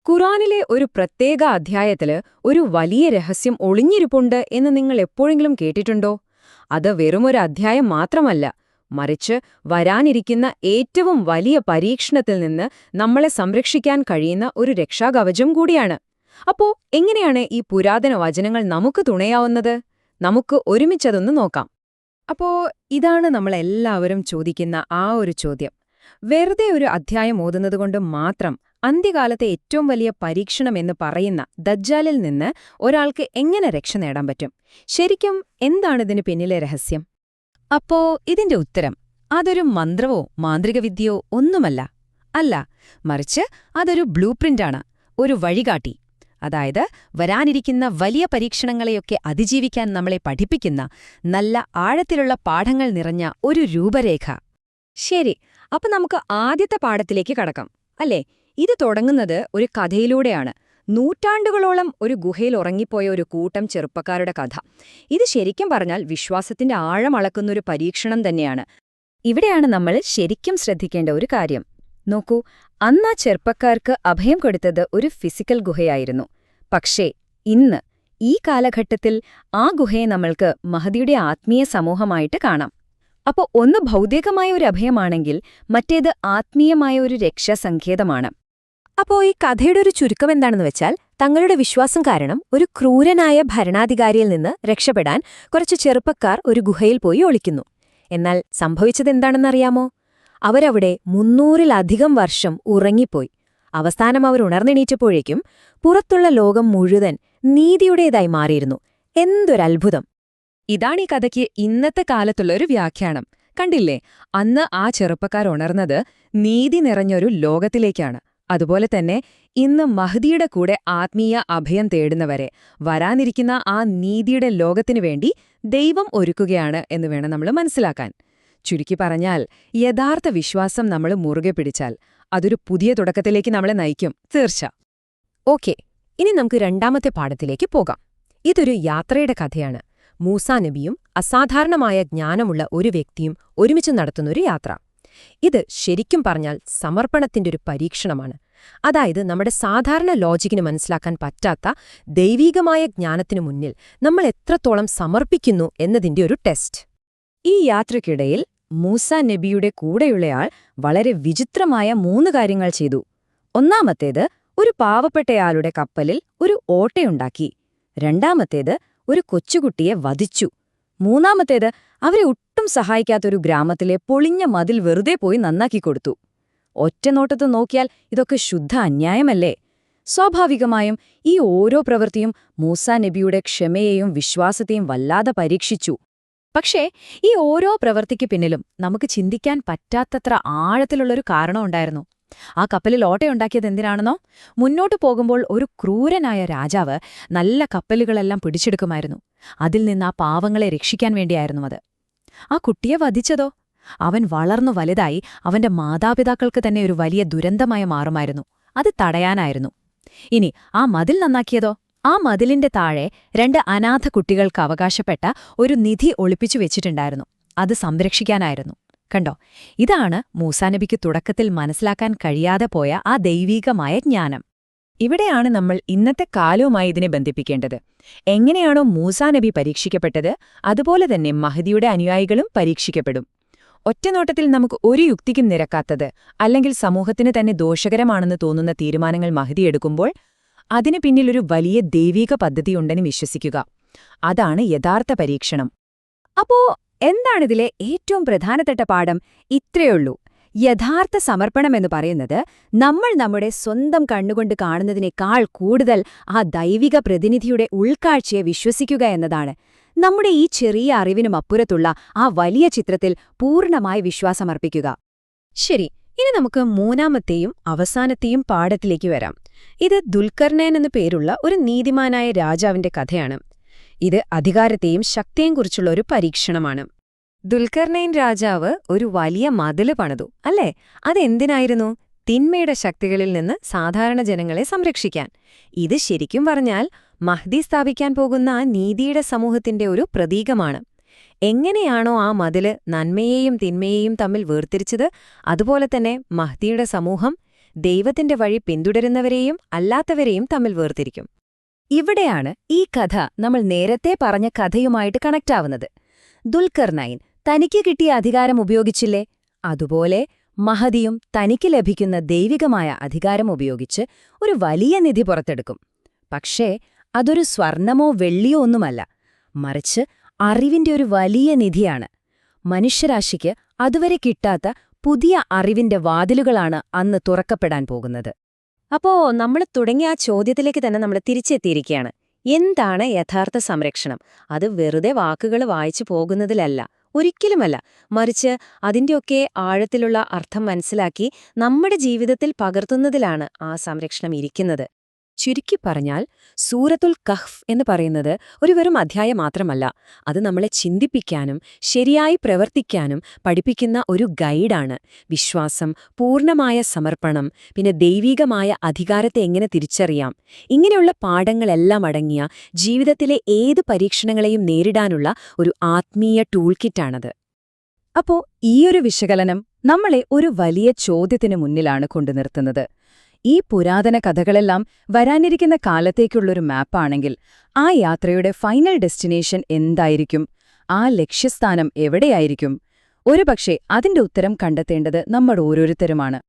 ഖുർആനിലെ ഒരു പ്രത്യേക അധ്യായത്തില് ഒരു വലിയ രഹസ്യം ഒളിഞ്ഞിരിപ്പുണ്ട് എന്ന് നിങ്ങൾ എപ്പോഴെങ്കിലും കേട്ടിട്ടുണ്ടോ? അത് വെറുമൊരു അധ്യായം മാത്രമല്ല, മറിച്ച് വരാനിരിക്കുന്ന ഏറ്റവും വലിയ പരീക്ഷണത്തിൽ നിന്ന് നമ്മളെ സംരക്ഷിക്കാൻ കഴിയുന്ന ഒരു രക്ഷാകവചം കൂടിയാണ്. അപ്പോ എങ്ങനെയാണ് ഈ പുരാതന വചനങ്ങൾ നമുക്ക് തുണയാവുന്നത്? നമുക്ക് ഒരുമിച്ചതൊന്ന് നോക്കാം. അപ്പോ ഇതാണ് നമ്മളെല്ലാവരും ചോദിക്കുന്ന ആ ഒരു ചോദ്യം. വെറുതെ ഒരു അധ്യായം ഓതുന്നതുകൊണ്ട് മാത്രം അന്ത്യകാലത്തെ ഏറ്റവും വലിയ പരീക്ഷണം എന്ന് പറയുന്ന ദജ്ജാലിൽ നിന്ന് ഒരാൾക്ക് എങ്ങനെ രക്ഷ നേടാൻ പറ്റും? ശരിക്കും എന്താണിതിന് പിന്നിലെ രഹസ്യം? അപ്പോ ഇതിന്റെ ഉത്തരം അതൊരു മന്ത്രവോ മാന്ത്രികവിദ്യയോ ഒന്നുമല്ല. അല്ല, മറിച്ച് അതൊരു ബ്ലൂ പ്രിന്റാണ്, ഒരു വഴികാട്ടി. അതായത് വരാനിരിക്കുന്ന വലിയ പരീക്ഷണങ്ങളെയൊക്കെ അതിജീവിക്കാൻ നമ്മളെ പഠിപ്പിക്കുന്ന നല്ല ആഴത്തിലുള്ള പാഠങ്ങൾ നിറഞ്ഞ ഒരു രൂപരേഖ. ശരി, അപ്പൊ നമുക്ക് ആദ്യത്തെ പാഠത്തിലേക്ക് കടക്കാം, അല്ലേ? ഇത് തുടങ്ങുന്നത് ഒരു കഥയിലൂടെയാണ്. നൂറ്റാണ്ടുകളോളം ഒരു ഗുഹയിൽ ഉറങ്ങിപ്പോയ ഒരു കൂട്ടം ചെറുപ്പക്കാരുടെ കഥ. ഇത് ശരിക്കും പറഞ്ഞാൽ വിശ്വാസത്തിന്റെ ആഴം അളക്കുന്നൊരു പരീക്ഷണം തന്നെയാണ്. ഇവിടെയാണ് നമ്മൾ ശരിക്കും ശ്രദ്ധിക്കേണ്ട ഒരു കാര്യം. നോക്കൂ, അന്ന് ആ ചെറുപ്പക്കാർക്ക് അഭയം കൊടുത്തത് ഒരു ഫിസിക്കൽ ഗുഹയായിരുന്നു. പക്ഷേ ഇന്ന് ഈ കാലഘട്ടത്തിൽ ആ ഗുഹയെ നമ്മൾക്ക് മഹദിയുടെ ആത്മീയ സമൂഹമായിട്ട് കാണാം. അപ്പോൾ ഒന്ന് ഭൗതികമായ ഒരു അഭയമാണെങ്കിൽ മറ്റേത് ആത്മീയമായ ഒരു രക്ഷാസങ്കേതമാണ്. അപ്പോൾ ഈ കഥയുടെ ഒരു ചുരുക്കം എന്താണെന്ന് വെച്ചാൽ, തങ്ങളുടെ വിശ്വാസം കാരണം ഒരു ക്രൂരനായ ഭരണാധികാരിയിൽ നിന്ന് രക്ഷപ്പെടാൻ കുറച്ച് ചെറുപ്പക്കാർ ഒരു ഗുഹയിൽ പോയി ഒളിക്കുന്നു. എന്നാൽ സംഭവിച്ചതെന്താണെന്നറിയാമോ? അവരവിടെ 300-ലധികം വർഷം ഉറങ്ങിപ്പോയി. അവസാനം അവർ ഉണർന്നെണീറ്റപ്പോഴേക്കും പുറത്തുള്ള ലോകം മുഴുവൻ നീതിയുടേതായി മാറിയിരുന്നു. എന്തൊരത്ഭുതം! ഇതാണ് ഈ കഥയ്ക്ക് ഇന്നത്തെ കാലത്തുള്ള ഒരു വ്യാഖ്യാനം. കണ്ടില്ലേ, അന്ന് ആ ചെറുപ്പക്കാർ ഉണർന്നത് നീതി നിറഞ്ഞൊരു ലോകത്തിലേക്കാണ്. അതുപോലെ തന്നെ ഇന്ന് മഹ്ദിയുടെ കൂടെ ആത്മീയ അഭയം തേടുന്നവരെ വരാനിരിക്കുന്ന ആ നീതിയുടെ ലോകത്തിനു വേണ്ടി ദൈവം ഒരുക്കുകയാണ് എന്ന് വേണം നമ്മൾ മനസ്സിലാക്കാൻ. ചുരുക്കി പറഞ്ഞാൽ, യഥാർത്ഥ വിശ്വാസം നമ്മൾ മുറുകെ പിടിച്ചാൽ അതൊരു പുതിയ തുടക്കത്തിലേക്ക് നമ്മളെ നയിക്കും, തീർച്ച. ഓക്കെ, ഇനി നമുക്ക് രണ്ടാമത്തെ പാഠത്തിലേക്ക് പോകാം. ഇതൊരു യാത്രയുടെ കഥയാണ്. മൂസാ നബിയും അസാധാരണമായ ജ്ഞാനമുള്ള ഒരു വ്യക്തിയും ഒരുമിച്ച് നടത്തുന്നൊരു യാത്ര. ഇത് ശരിക്കും പറഞ്ഞാൽ സമർപ്പണത്തിന്റെ ഒരു പരീക്ഷണമാണ്. അതായത് നമ്മുടെ സാധാരണ ലോജിക്കിന് മനസ്സിലാക്കാൻ പറ്റാത്ത ദൈവീകമായ ജ്ഞാനത്തിനു മുന്നിൽ നമ്മൾ എത്രത്തോളം സമർപ്പിക്കുന്നു എന്നതിന്റെ ഒരു ടെസ്റ്റ്. ഈ യാത്രയ്ക്കിടയിൽ മൂസാ നബിയുടെ കൂടെയുള്ളയാൾ വളരെ വിചിത്രമായ 3 കാര്യങ്ങൾ ചെയ്തു. ഒന്നാമത്തേത്, ഒരു പാവപ്പെട്ടയാളുടെ കപ്പലിൽ ഒരു ഓട്ടയുണ്ടാക്കി. രണ്ടാമത്തേത്, ഒരു കൊച്ചുകുട്ടിയെ വധിച്ചു. മൂന്നാമത്തേത്, അവരെ ഒട്ടും സഹായിക്കാത്തൊരു ഗ്രാമത്തിലെ പൊളിഞ്ഞ മതിൽ വെറുതെ പോയി നന്നാക്കിക്കൊടുത്തു. ഒറ്റനോട്ടത്ത് നോക്കിയാൽ ഇതൊക്കെ ശുദ്ധ അന്യായമല്ലേ? സ്വാഭാവികമായും ഈ ഓരോ പ്രവൃത്തിയും മൂസാ നബിയുടെ ക്ഷമയെയും വിശ്വാസത്തെയും വല്ലാതെ പരീക്ഷിച്ചു. പക്ഷേ ഈ ഓരോ പ്രവൃത്തിക്ക് പിന്നിലും നമുക്ക് ചിന്തിക്കാൻ പറ്റാത്തത്ര ആഴത്തിലുള്ളൊരു കാരണമുണ്ടായിരുന്നു. ആ കപ്പലിൽ ഓട്ടയുണ്ടാക്കിയത് എന്തിനാണെന്നോ? മുന്നോട്ടു പോകുമ്പോൾ ഒരു ക്രൂരനായ രാജാവ് നല്ല കപ്പലുകളെല്ലാം പിടിച്ചെടുക്കുമായിരുന്നു. അതിൽ നിന്ന് ആ പാവങ്ങളെ രക്ഷിക്കാൻ വേണ്ടിയായിരുന്നു അത്. ആ കുട്ടിയെ വധിച്ചതോ? അവൻ വളർന്നു വലുതായി അവന്റെ മാതാപിതാക്കൾക്ക് തന്നെ ഒരു വലിയ ദുരന്തമായി മാറുമായിരുന്നു. അത് തടയാനായിരുന്നു. ഇനി ആ മതിൽ നന്നാക്കിയതോ? ആ മതിലിന്റെ താഴെ 2 അനാഥ കുട്ടികൾക്ക് അവകാശപ്പെട്ട ഒരു നിധി ഒളിപ്പിച്ചു വെച്ചിട്ടുണ്ടായിരുന്നു. അത് സംരക്ഷിക്കാനായിരുന്നു. കണ്ടോ, ഇതാണ് മൂസാനബിക്ക് തുടക്കത്തിൽ മനസ്സിലാക്കാൻ കഴിയാതെ പോയ ആ ദൈവീകമായ ജ്ഞാനം. ഇവിടെയാണ് നമ്മൾ ഇന്നത്തെ കാലവുമായി ഇതിനെ ബന്ധിപ്പിക്കേണ്ടത്. എങ്ങനെയാണോ മൂസാനബി പരീക്ഷിക്കപ്പെട്ടത്, അതുപോലെ തന്നെ മഹദിയുടെ അനുയായികളും പരീക്ഷിക്കപ്പെടും. ഒറ്റനോട്ടത്തിൽ നമുക്ക് ഒരു യുക്തിക്കും നിരക്കാത്തത്, അല്ലെങ്കിൽ സമൂഹത്തിന് തന്നെ ദോഷകരമാണെന്ന് തോന്നുന്ന തീരുമാനങ്ങൾ മഹദി എടുക്കുമ്പോൾ അതിനു പിന്നിലൊരു വലിയ ദൈവീക പദ്ധതിയുണ്ടെന്ന് വിശ്വസിക്കുക. അതാണ് യഥാർത്ഥ പരീക്ഷണം. അപ്പോ എന്താണിതിലെ ഏറ്റവും പ്രധാനപ്പെട്ട പാഠം? ഇത്രയുള്ളൂ. യഥാർത്ഥ സമർപ്പണമെന്ന് പറയുന്നത് നമ്മൾ നമ്മുടെ സ്വന്തം കണ്ണുകൊണ്ട് കാണുന്നതിനേക്കാൾ കൂടുതൽ ആ ദൈവിക പ്രതിനിധിയുടെ ഉൾക്കാഴ്ചയെ വിശ്വസിക്കുക എന്നതാണ്. നമ്മുടെ ഈ ചെറിയ അറിവിനുമപ്പുറത്തുള്ള ആ വലിയ ചിത്രത്തിൽ പൂർണ്ണമായി വിശ്വാസമർപ്പിക്കുക. ശരി, ഇനി നമുക്ക് മൂന്നാമത്തെയും അവസാനത്തെയും പാഠത്തിലേക്ക് വരാം. ഇത് ദുൽഖർനൈൻ എന്നു പേരുള്ള ഒരു നീതിമാനായ രാജാവിന്റെ കഥയാണ്. ഇത് അധികാരത്തെയും ശക്തിയെയും കുറിച്ചുള്ള ഒരു പരീക്ഷണമാണ്. ദുൽഖർനൈൻ രാജാവ് ഒരു വലിയ മതില് പണിതു, അല്ലേ? അതെന്തിനായിരുന്നു? തിന്മയുടെ ശക്തികളിൽ നിന്ന് സാധാരണ ജനങ്ങളെ സംരക്ഷിക്കാൻ. ഇത് ശരിക്കും പറഞ്ഞാൽ മഹ്ദി സ്ഥാപിക്കാൻ പോകുന്ന ആ നീതിയുടെ സമൂഹത്തിന്റെ ഒരു പ്രതീകമാണ്. എങ്ങനെയാണോ ആ മതില് നന്മയെയും തിന്മയെയും തമ്മിൽ വേർതിരിച്ചത്, അതുപോലെ തന്നെ മഹ്ദിയുടെ സമൂഹം ദൈവത്തിന്റെ വഴി പിന്തുടരുന്നവരെയും അല്ലാത്തവരെയും തമ്മിൽ വേർതിരിക്കും. ഇവിടെയാണ് ഈ കഥ നമ്മൾ നേരത്തെ പറഞ്ഞ കഥയുമായിട്ട് കണക്റ്റാവുന്നത്. ദുൽഖർനൈൻ തനിക്ക് കിട്ടിയ അധികാരം ഉപയോഗിച്ചില്ലേ? അതുപോലെ മഹദിയും തനിക്ക് ലഭിക്കുന്ന ദൈവികമായ അധികാരം ഉപയോഗിച്ച് ഒരു വലിയ നിധി പുറത്തെടുക്കും. പക്ഷേ അതൊരു സ്വർണമോ വെള്ളിയോ ഒന്നുമല്ല, മറിച്ച് അറിവിന്റെ ഒരു വലിയ നിധിയാണ്. മനുഷ്യരാശിക്ക് അതുവരെ കിട്ടാത്ത പുതിയ അറിവിന്റെ വാതിലുകളാണ് അന്ന് തുറക്കപ്പെടാൻ പോകുന്നത്. അപ്പോ നമ്മൾ തുടങ്ങിയ ആ ചോദ്യത്തിലേക്ക് തന്നെ നമ്മൾ തിരിച്ചെത്തിയിരിക്കുകയാണ്. എന്താണ് യഥാർത്ഥ സംരക്ഷണം? അത് വെറുതെ വാക്കുകൾ വായിച്ചു പോകുന്നതിലല്ല, ഒരിക്കലുമല്ല. മറിച്ച് അതിന്റെയൊക്കെ ആഴത്തിലുള്ള അർത്ഥം മനസ്സിലാക്കി നമ്മുടെ ജീവിതത്തിൽ പകർത്തുന്നതിലാണ് ആ സംരക്ഷണം ഇരിക്കുന്നത്. ചുരുക്കി പറഞ്ഞാൽ സൂറത്തുൽ കഹ്ഫ് എന്ന് പറയുന്നത് ഒരു വെറും അധ്യായം മാത്രമല്ല, അത് നമ്മളെ ചിന്തിപ്പിക്കാനും ശരിയായി പ്രവർത്തിക്കാനും പഠിപ്പിക്കുന്ന ഒരു ഗൈഡാണ്. വിശ്വാസം, പൂർണ്ണമായ സമർപ്പണം, പിന്നെ ദൈവികമായ അധികാരത്തെ എങ്ങനെ തിരിച്ചറിയാം, ഇങ്ങനെയുള്ള പാഠങ്ങളെല്ലാം അടങ്ങിയ ജീവിതത്തിലെ ഏത് പരീക്ഷണങ്ങളെയും നേരിടാനുള്ള ഒരു ആത്മീയ ടൂൾ കിറ്റാണത്. അപ്പോ ഈയൊരു വിശകലനം നമ്മളെ ഒരു വലിയ ചോദ്യത്തിന് മുന്നിലാണ് കൊണ്ടുനിർത്തുന്നത്. ഈ പുരാതന കഥകളെല്ലാം വരാനിരിക്കുന്ന കാലത്തേക്കുള്ളൊരു മാപ്പാണെങ്കിൽ ആ യാത്രയുടെ ഫൈനൽ ഡെസ്റ്റിനേഷൻ എന്തായിരിക്കും? ആ ലക്ഷ്യസ്ഥാനം എവിടെയായിരിക്കും? ഒരുപക്ഷെ അതിന്റെ ഉത്തരം കണ്ടെത്തേണ്ടത് നമ്മൾ ഓരോരുത്തരുമാണ്.